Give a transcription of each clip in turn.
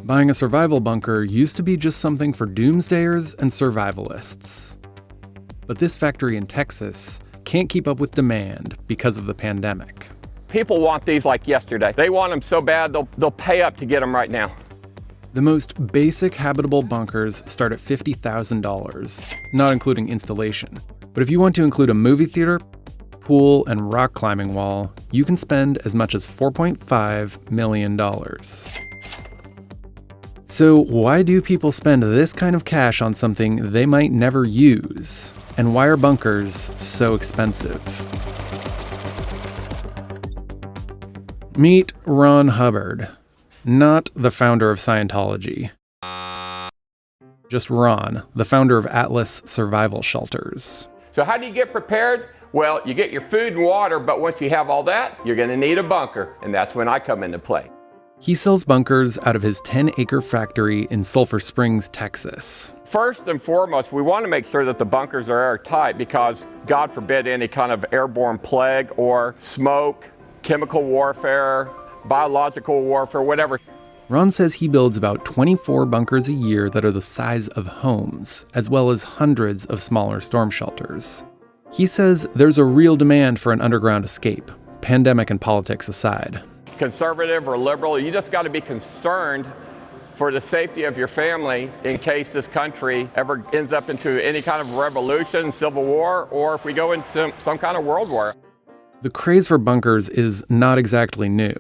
Buying a survival bunker used to be just something for doomsdayers and survivalists. But this factory in Texas can't keep up with demand because of the pandemic. People want these like yesterday. They want them so bad, they'll pay up to get them right now. The most basic habitable bunkers start at $50,000, not including installation. But if you want to include a movie theater, pool, and rock climbing wall, you can spend as much as $4.5 million. So why do people spend this kind of cash on something they might never use? And why are bunkers so expensive? Meet Ron Hubbard, not the founder of Scientology. Just Ron, the founder of Atlas Survival Shelters. So how do you get prepared? Well, you get your food and water, but once you have all that, you're going to need a bunker, and that's when I come into play. He sells bunkers out of his 10-acre factory in Sulphur Springs, Texas. First and foremost, we want to make sure that the bunkers are airtight because, God forbid, any kind of airborne plague or smoke, chemical warfare, biological warfare, whatever. Ron says he builds about 24 bunkers a year that are the size of homes, as well as hundreds of smaller storm shelters. He says there's a real demand for an underground escape, pandemic and politics aside. Conservative or liberal, you just got to be concerned for the safety of your family in case this country ever ends up into any kind of revolution, civil war, or if we go into some kind of world war. The craze for bunkers is not exactly new.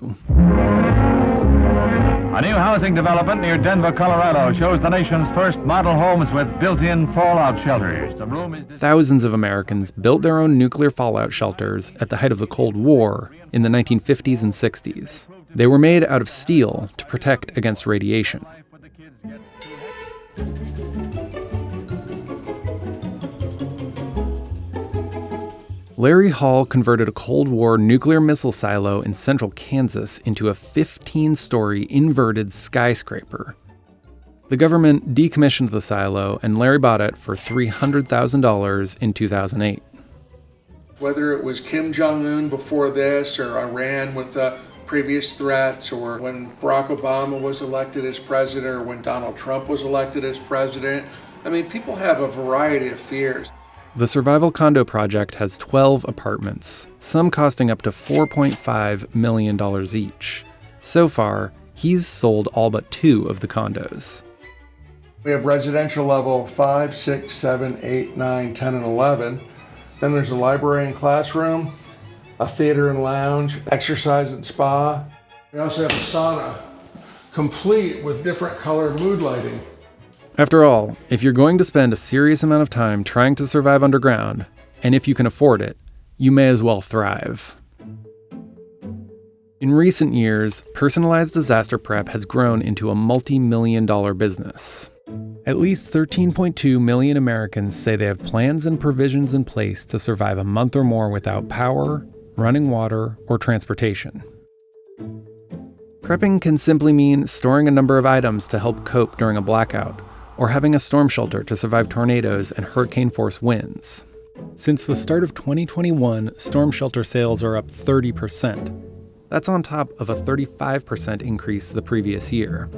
A new housing development near Denver, Colorado shows the nation's first model homes with built-in fallout shelters. The room is Thousands of Americans built their own nuclear fallout shelters at the height of the Cold War in the 1950s and 60s. They were made out of steel to protect against radiation. Larry Hall converted a Cold War nuclear missile silo in central Kansas into a 15-story inverted skyscraper. The government decommissioned the silo, and Larry bought it for $300,000 in 2008. Whether it was Kim Jong-un before this, or Iran with the previous threats, or when Barack Obama was elected as president, or when Donald Trump was elected as president, I mean, people have a variety of fears. The Survival Condo Project has 12 apartments, some costing up to $4.5 million each. So far, he's sold all but 2 of the condos. We have residential level 5, 6, 7, 8, 9, 10, and 11. Then there's a library and classroom, a theater and lounge, exercise and spa. We also have a sauna, complete with different color mood lighting. After all, if you're going to spend a serious amount of time trying to survive underground, and if you can afford it, you may as well thrive. In recent years, personalized disaster prep has grown into a multi-million-dollar business. At least 13.2 million Americans say they have plans and provisions in place to survive a month or more without power, running water, or transportation. Prepping can simply mean storing a number of items to help cope during a blackout, or having a storm shelter to survive tornadoes and hurricane-force winds. Since the start of 2021, storm shelter sales are up 30%. That's on top of a 35% increase the previous year.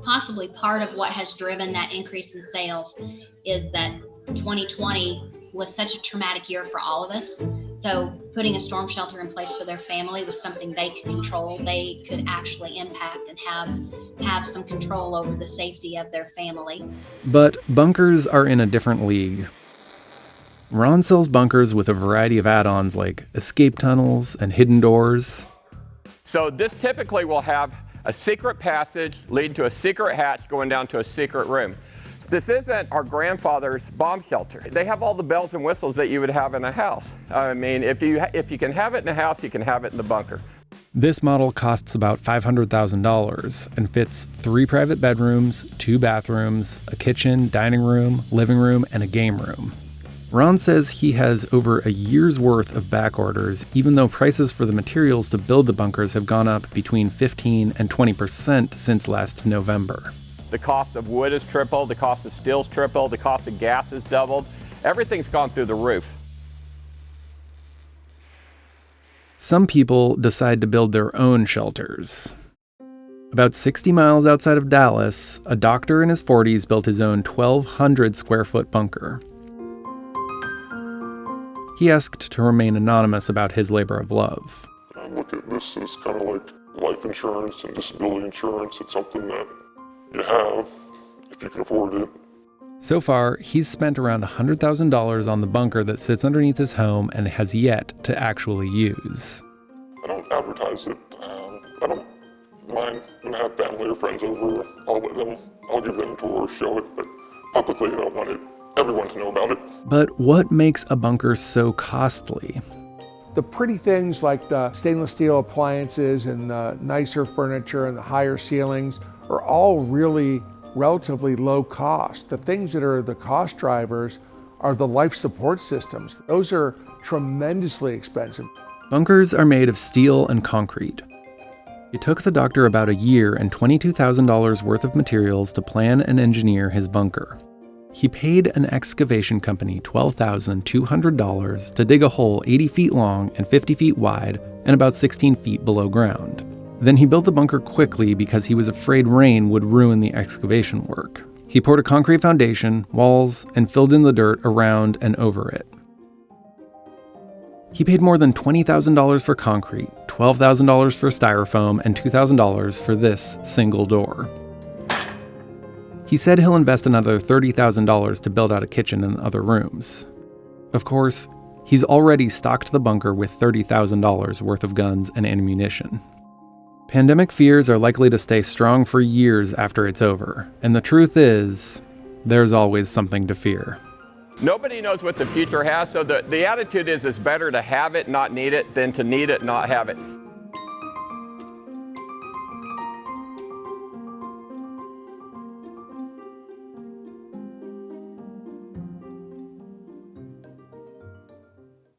Possibly part of what has driven that increase in sales is that 2020 was such a traumatic year for all of us. So putting a storm shelter in place for their family was something they could control. They could actually impact and have some control over the safety of their family. But bunkers are in a different league. Ron sells bunkers with a variety of add-ons like escape tunnels and hidden doors. So this typically will have a secret passage leading to a secret hatch going down to a secret room. This isn't our grandfather's bomb shelter. They have all the bells and whistles that you would have in a house. I mean, if you can have it in a house, you can have it in the bunker. This model costs about $500,000 and fits 3 private bedrooms, 2 bathrooms, a kitchen, dining room, living room, and a game room. Ron says he has over a year's worth of back orders, even though prices for the materials to build the bunkers have gone up between 15 and 20% since last November. The cost of wood has tripled, the cost of steel's tripled, the cost of gas has doubled. Everything's gone through the roof. Some people decide to build their own shelters. A About 60 miles outside of Dallas, a doctor in his 40s built his own 1,200 square foot bunker. He asked to remain anonymous about his labor of love. I look at this as kind of like life insurance and disability insurance. It's something that you have if you can afford it. So far, he's spent around $100,000 on the bunker that sits underneath his home and has yet to actually use. I don't advertise it. I don't mind when I have family or friends over. I'll give them a tour or show it, but publicly I don't want everyone to know about it. But what makes a bunker so costly? The pretty things like the stainless steel appliances and the nicer furniture and the higher ceilings are all really relatively low cost. The things that are the cost drivers are the life support systems. Those are tremendously expensive. Bunkers are made of steel and concrete. It took the doctor about a year and $22,000 worth of materials to plan and engineer his bunker. He paid an excavation company $12,200 to dig a hole 80 feet long and 50 feet wide and about 16 feet below ground. Then he built the bunker quickly because he was afraid rain would ruin the excavation work. He poured a concrete foundation, walls, and filled in the dirt around and over it. He paid more than $20,000 for concrete, $12,000 for styrofoam, and $2,000 for this single door. He said he'll invest another $30,000 to build out a kitchen and other rooms. Of course, he's already stocked the bunker with $30,000 worth of guns and ammunition. Pandemic fears are likely to stay strong for years after it's over, and the truth is, there's always something to fear. Nobody knows what the future has, so the attitude is it's better to have it, not need it, than to need it, not have it.